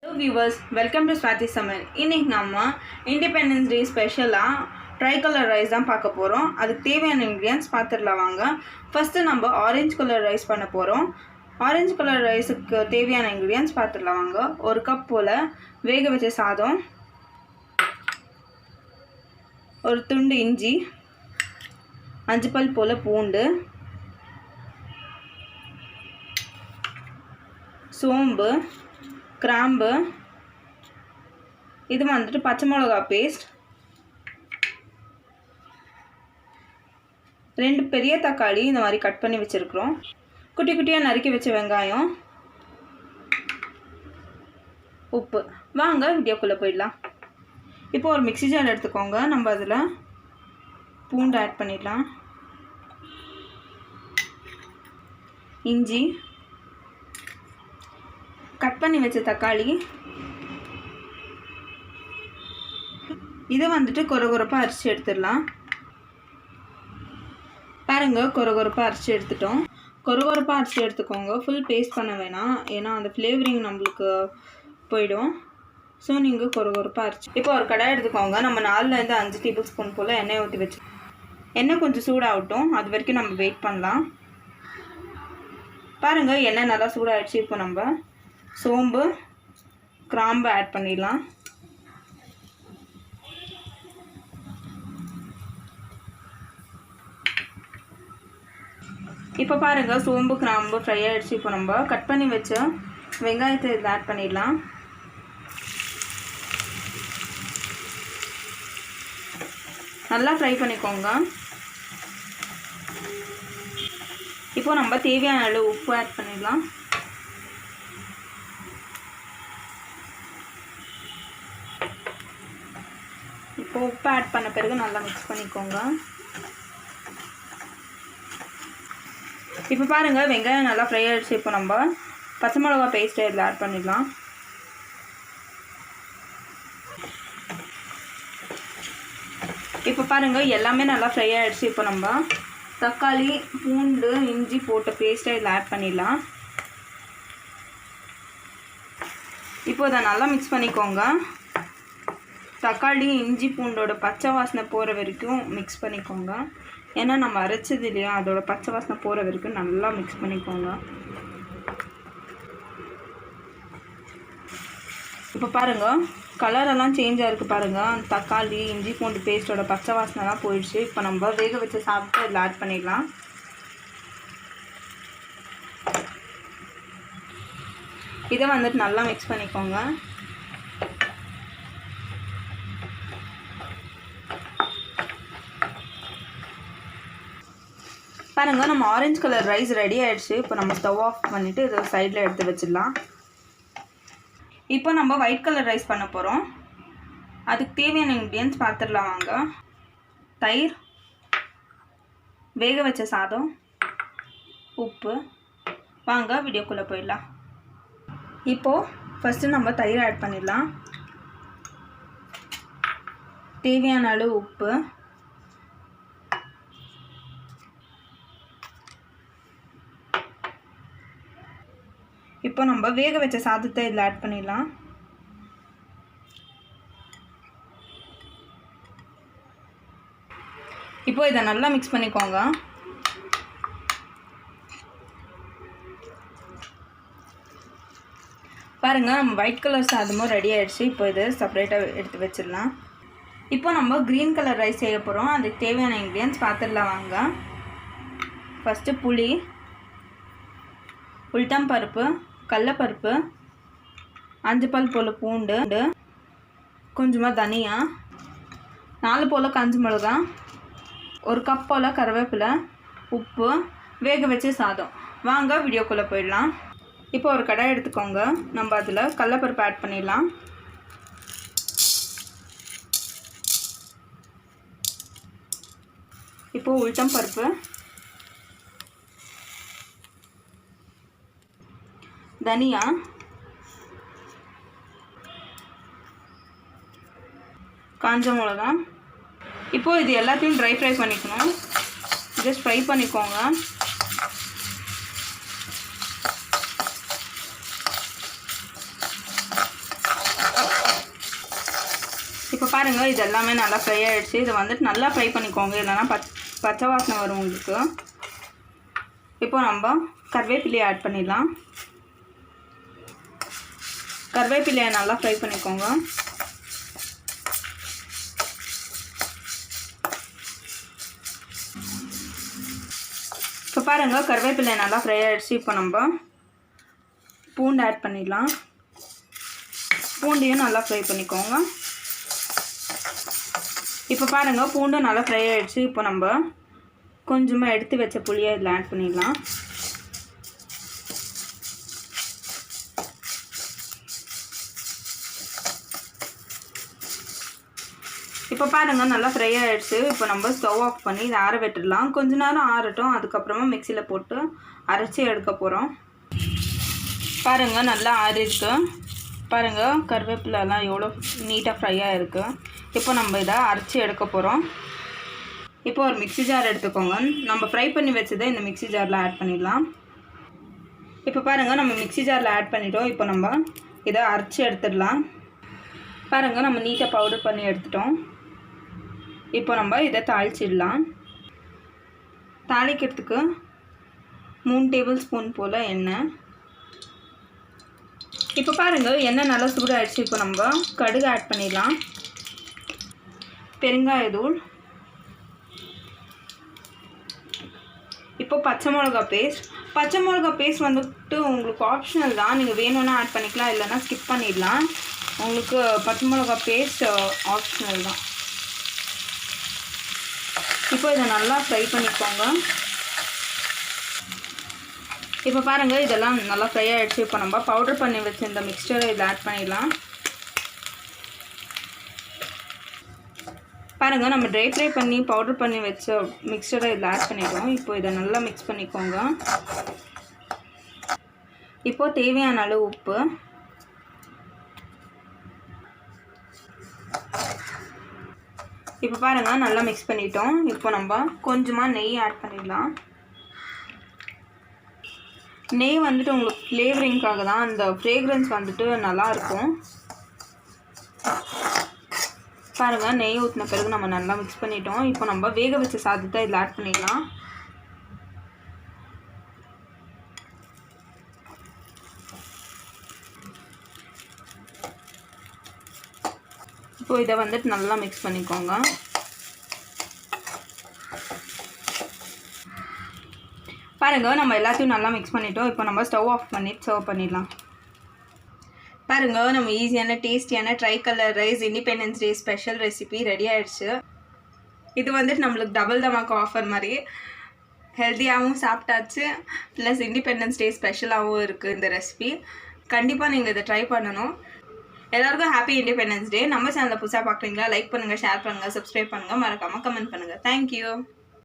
Hello viewers, welcome to swathi samayal. இன்னைக்கு நம்ம independence day ஸ்பெஷலாக ட்ரைகலர் ரைஸ் தான் பார்க்க போகிறோம். அதுக்கு தேவையான இன்க்ரீடியன்ட்ஸ் பார்த்துடலாம் வாங்க. ஃபஸ்ட்டு நம்ம ஆரஞ்சு கலர் ரைஸ் பண்ண போகிறோம். ஆரஞ்சு கலர் ரைஸுக்கு தேவையான இன்க்ரீடியன்ட்ஸ் பார்த்துடலாம் வாங்க. ஒரு கப் போல் வேக வச்ச சாதம், ஒரு துண்டு இஞ்சி, 5 பல் போல் பூண்டு, சோம்பு, கிராம்பு, இது வந்துட்டு பச்சை மிளகா பேஸ்ட், 2 பெரிய தக்காளி இந்த மாதிரி கட் பண்ணி வச்சுருக்குறோம், குட்டி குட்டியாக நறுக்கி வச்ச வெங்காயம், உப்பு. வாங்க வீடியோக்குள்ளே போயிடலாம். இப்போ ஒரு மிக்ஸி ஜார் எடுத்துக்கோங்க. நம்ம அதில் பூண்டு ஆட் பண்ணிடலாம், இஞ்சி, கட் பண்ணி வச்ச தக்காளி, இதை வந்துட்டு கொரகொரப்பாக அரைச்சி எடுத்துடலாம். பாருங்கள், கொரகொரப்பாக அரைச்சி எடுத்துட்டோம். கொரகொரப்பாக அரைச்சி எடுத்துக்கோங்க, ஃபுல் பேஸ்ட் பண்ண வேணாம், ஏன்னா அந்த ஃப்ளேவரிங் நம்மளுக்கு போயிடும். ஸோ நீங்கள் கொரகொரப்பாக அரைச்சி. இப்போ ஒரு கடாய் எடுத்துக்கோங்க. நம்ம 4லேருந்து 5 டேபிள் ஸ்பூன் போல் எண்ணெய் ஊற்றி வச்சு, எண்ணெய் கொஞ்சம் சூடாகட்டும், அது வரைக்கும் நம்ம வெயிட் பண்ணலாம். பாருங்கள், எண்ணெய் நல்லா சூடாகிடுச்சு. இப்போ நம்ம சோம்பு, கிராம்பு ஆட் பண்ணிடலாம். இப்போ பாருங்கள், சோம்பு கிராம்பு ஃப்ரை ஆகிடுச்சு. இப்போ நம்ம கட் பண்ணி வச்ச வெங்காயத்தை இதில் ஆட் பண்ணிடலாம். நல்லா ஃப்ரை பண்ணிக்கோங்க. இப்போ நம்ம தேவையான அளவு உப்பு ஆட் பண்ணிடலாம். இப்போ உப்பு ஆட் பண்ண பிறகு நல்லா மிக்ஸ் பண்ணிக்கோங்க. இப்போ பாருங்கள், வெங்காயம் நல்லா ஃப்ரை ஆகிடுச்சு. இப்போ நம்ம பச்சை மிளகா பேஸ்ட்டை இதில் ஆட் பண்ணிடலாம். இப்போ பாருங்கள், எல்லாமே நல்லா ஃப்ரை ஆகிடுச்சு. இப்போ நம்ம தக்காளி, பூண்டு, இஞ்சி போட்ட பேஸ்ட்டை இதில் ஆட் பண்ணிடலாம். இப்போ இதை நல்லா மிக்ஸ் பண்ணிக்கோங்க. தக்காளி, இஞ்சி, பூண்டோட பச்சை வாசனை போகிற வரைக்கும் மிக்ஸ் பண்ணிக்கோங்க. ஏன்னா நம்ம அரைச்சது இல்லையா, அதோட பச்சை வாசனை போகிற வரைக்கும் நல்லா மிக்ஸ் பண்ணிக்கோங்க. இப்போ பாருங்கள், கலரெல்லாம் சேஞ்ச் ஆகிருக்கு. பாருங்கள், தக்காளி, இஞ்சி, பூண்டு பேஸ்ட்டோட பச்சை வாசனைலாம் போயிடுச்சு. இப்போ நம்ம வேக வச்ச சாப்பிட்டு இதில் ஆட் பண்ணிடலாம். இதை வந்துட்டு நல்லா மிக்ஸ் பண்ணிக்கோங்க. பாருங்கள், நம்ம ஆரஞ்சு கலர் ரைஸ் ரெடி ஆகிடுச்சு. இப்போ நம்ம ஸ்டவ் ஆஃப் பண்ணிவிட்டு இதை சைடில் எடுத்து வச்சிடலாம். இப்போ நம்ம ஒயிட் கலர் ரைஸ் பண்ண போகிறோம். அதுக்கு தேவையான இன்க்ரீடியன்ட்ஸ் பார்த்துடலாம் வாங்க. தயிர், வேக வச்ச சாதம், உப்பு. வாங்க வீடியோக்குள்ளே போயிடலாம். இப்போது ஃபஸ்ட்டு நம்ம தயிர் ஆட் பண்ணிடலாம். தேவையான அளவு உப்பு, இப்போ நம்ம வேக வச்ச சாதத்தை இதில் ஆட் பண்ணிடலாம். இப்போ இதை நல்லா மிக்ஸ் பண்ணிக்கோங்க. பாருங்கள், நம்ம ஒயிட் கலர் சாதமும் ரெடி ஆகிடுச்சு. இப்போ இதை செப்பரேட்டாக எடுத்து வச்சிடலாம். இப்போ நம்ம க்ரீன் கலர் ரைஸ் செய்ய போகிறோம். அதுக்கு தேவையான இன்க்ரீடியன்ட்ஸ் பார்த்துடலாம் வாங்க. ஃபஸ்ட்டு புளி, உளுத்தம்பருப்பு, கடலைப்பருப்பு, 5 பல் போல் பூண்டு, கொஞ்சமாக தனியா, 4 போல் காஞ்ச மிளகா, ஒரு கப் போல் கருவேப்பிலை, உப்பு, வேக வச்ச சாதம். வாங்க வீடியோக்குள்ளே போயிடலாம். இப்போ ஒரு கடாய் எடுத்துக்கோங்க. நம்ம அதில் கடலைப்பருப்பு ஆட் பண்ணிடலாம். இப்போது உளுத்தம்பருப்பு, தனியா, காஞ்ச மிளகா. இப்போது இது எல்லாத்தையும் ட்ரை ஃப்ரை பண்ணிக்கணும். ஜஸ்ட் ஃப்ரை பண்ணிக்கோங்க. பாருங்கள் இது எல்லாமே நல்லா ஃப்ரை ஆகிடுச்சு. இதை வந்துட்டு நல்லா ஃப்ரை பண்ணிக்கோங்க, இல்லைன்னா பச்சை வாசனை வரும் உங்களுக்கு. இப்போ நம்ம கருவேப்பிலையை ஆட் பண்ணிடலாம். கருவேப்பிலையை நல்லா ஃப்ரை பண்ணிக்கோங்க. இப்போ பாருங்கள் கருவேப்பிலை நல்லா ஃப்ரை ஆகிடுச்சு. இப்போ நம்ம பூண்டு ஆட் பண்ணிடலாம். பூண்டையும் நல்லா ஃப்ரை பண்ணிக்கோங்க. இப்போ பாருங்கள் பூண்டும் நல்லா ஃப்ரை ஆகிடுச்சு. இப்போ நம்ம கொஞ்சமாக எடுத்து வச்ச புளியை இதில் ஆட் பண்ணிடலாம். இப்போ பாருங்கள் நல்லா ஃப்ரை ஆகிடுச்சு. இப்போ நம்ம ஸ்டவ் ஆஃப் பண்ணி இதை ஆற விட்டுடலாம். கொஞ்ச நேரம் ஆறட்டும். அதுக்கப்புறமா மிக்சியில் போட்டு அரைச்சி எடுக்க போகிறோம். பாருங்கள் நல்லா ஆறிருக்கு. பாருங்கள் கருவேப்பிலெலாம் எவ்வளோ நீட்டாக ஃப்ரை ஆகிருக்கு. இப்போ நம்ம இதை அரைச்சி எடுக்க போகிறோம். இப்போ ஒரு மிக்ஸி ஜார் எடுத்துக்கோங்க. நம்ம ஃப்ரை பண்ணி வச்சதை இந்த மிக்ஸி ஜாரில் ஆட் பண்ணிடலாம். இப்போ பாருங்கள் நம்ம மிக்ஸி ஜாரில் ஆட் பண்ணிட்டோம். இப்போ நம்ம இதை அரைச்சி எடுத்துடலாம். பாருங்கள் நம்ம நீட்டாக பவுடர் பண்ணி எடுத்துட்டோம். இப்போ நம்ம இதை தாளிச்சிடலாம். தாளிக்கிறதுக்கு 3 டேபிள் ஸ்பூன் போல் எண்ணெய். இப்போ பாருங்கள் எண்ணெய் நல்லா சூடாகிடுச்சு. இப்போ நம்ம கடுகு ஆட் பண்ணிடலாம். பெருங்காயத்தூள். இப்போ பச்சை மிளகா பேஸ்ட். பச்சை மிளகா பேஸ்ட் வந்துட்டு உங்களுக்கு ஆப்ஷனல் தான், நீங்கள் வேணும்னா ஆட் பண்ணிக்கலாம், இல்லைன்னா ஸ்கிப் பண்ணிடலாம். உங்களுக்கு பச்சை மிளகா பேஸ்ட் ஆப்ஷனல் தான். இப்போ இதை நல்லா ஃப்ரை பண்ணிக்கோங்க. இப்போ பாருங்கள் இதெல்லாம் நல்லா ஃப்ரை ஆகிடுச்சு. இப்போ நம்ம பவுடர் பண்ணி வச்சு இந்த மிக்சரை இதில் ஆட் பண்ணிடலாம். பாருங்கள் நம்ம ட்ரை ஃப்ரை பண்ணி பவுடர் பண்ணி வச்ச மிக்சரை இதில் ஆட் பண்ணிட்டோம். இப்போ இதை நல்லா மிக்ஸ் பண்ணிக்கோங்க. இப்போ தேவையான அளவு உப்பு. இப்போ பாருங்கள் நல்லா மிக்ஸ் பண்ணிட்டோம். இப்போ நம்ம கொஞ்சமாக நெய் ஆட் பண்ணிடலாம். நெய் வந்துட்டு உங்களுக்கு ஃப்ளேவரிங்காக தான், அந்த ஃப்ரேக்ரன்ஸ் வந்துட்டு நல்லாயிருக்கும். பாருங்கள் நெய் ஊற்றின பிறகு நம்ம நல்லா மிக்ஸ் பண்ணிட்டோம். இப்போ நம்ம வேக வச்ச சாதத்தை இதில் ஆட் பண்ணிடலாம். இப்போ இதை வந்துட்டு நல்லா மிக்ஸ் பண்ணிக்கோங்க. பாருங்கள் நம்ம எல்லாத்தையும் நல்லா மிக்ஸ் பண்ணிட்டோம். இப்போ நம்ம ஸ்டவ் ஆஃப் பண்ணி சர்வ் பண்ணிடலாம். பாருங்கள் நம்ம ஈஸியான டேஸ்டியான try colour rice independence day special recipe ready ஆகிடுச்சு. இது வந்துட்டு நம்மளுக்கு டபுள் தமாக்கு ஆஃபர் மாதிரி ஹெல்த்தியாகவும் சாப்பிட்டாச்சு, ப்ளஸ் இண்டிபெண்டன்ஸ் டே ஸ்பெஷலாகவும் இருக்குது இந்த ரெசிபி. கண்டிப்பாக நீங்கள் இதை ட்ரை பண்ணணும். எல்லாருக்கும் ஹாப்பி இண்டிபெண்டன்ஸ் டே. நம்ம சேனலில் புதுசாக பார்க்குறீங்களா? லைக் பண்ணுங்கள், ஷேர் பண்ணுங்கள், சப்ஸ்கிரைப் பண்ணுங்கள், மறக்காமல் கமெண்ட் பண்ணுங்கள். தேங்க்யூ.